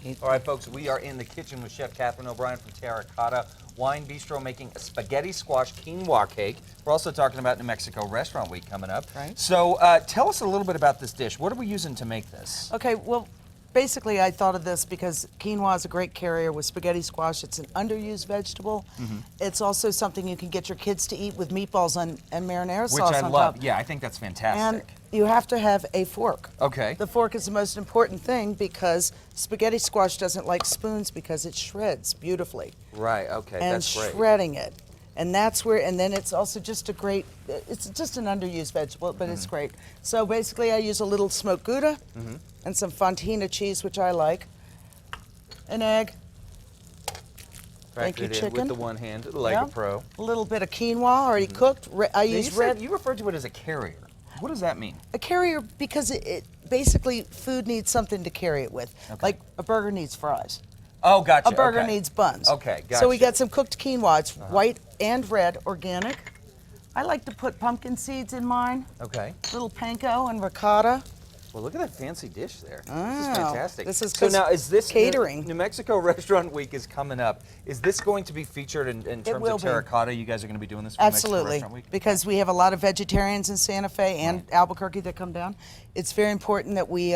meat. All right, folks, we are in the kitchen with Chef Catherine O'Brien from Terra Cotta Wine Bistro making a spaghetti squash quinoa cake. We're also talking about New Mexico Restaurant Week coming up. Right. So tell us a little bit about this dish. What are we using to make this? Okay, well, basically I thought of this because quinoa is a great carrier with spaghetti squash. It's an underused vegetable. It's also something you can get your kids to eat with meatballs and marinara sauce Which I on love. top. Yeah, I think that's fantastic. And you have to have a fork. Okay. The fork is the most important thing because spaghetti squash doesn't like spoons because it shreds beautifully. Right, okay, And that's great. shredding it. And that's where, and then it's also just a great, it's just an underused vegetable, but it's great. So basically I use a little smoked Gouda and some Fontina cheese, which I like, an egg, Cracked you, it in chicken. with the one hand, like Yeah. a pro. a little bit of quinoa already cooked. I Now, use red. you referred to it as a carrier. What does that mean? A carrier because it basically food needs something to carry it with. Okay. Like a burger needs fries. Oh, gotcha. A burger okay. needs buns. Okay, gotcha. So we got some cooked quinoa. It's white and red, organic. I like to put pumpkin seeds in mine, Okay. little panko and ricotta. Well, look at that fancy dish there. This is Oh, fantastic. this is so 'cause now, is this catering. New Mexico Restaurant Week is coming up. Is this going to be featured in terms will of be. Terra Cotta? You guys are going to be doing this for New Mexico Absolutely, Restaurant Week? because we have a lot of vegetarians in Santa Fe and Albuquerque that come down. It's very important that we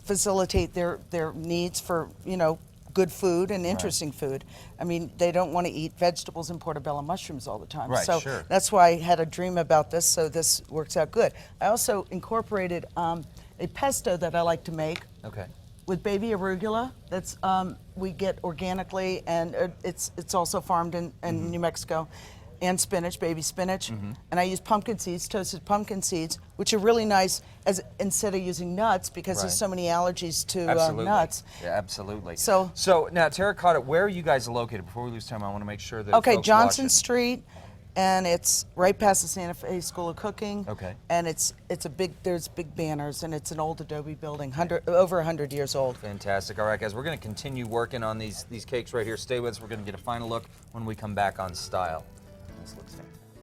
facilitate their needs for good food and interesting food. I mean, they don't want to eat vegetables and portobello mushrooms all the time. Right, so sure. that's why I had a dream about this, so this works out good. I also incorporated a pesto that I like to make Okay. with baby arugula. That's we get organically, and it's also farmed in New Mexico. And spinach, baby spinach, and I use pumpkin seeds, toasted pumpkin seeds, which are really nice as instead of using nuts because there's Right. so many allergies to Absolutely. nuts. Yeah, absolutely. So now, Terra Cotta, where are you guys located? Before we lose time, I want to make sure that okay, folks Johnson watching- Street, and it's right past the Santa Fe School of Cooking. Okay. And there's big banners, and it's an old adobe building, over 100 years old. Fantastic. All right, guys, we're going to continue working on these cakes right here. Stay with us. We're going to get a final look when we come back on Style. This looks fantastic.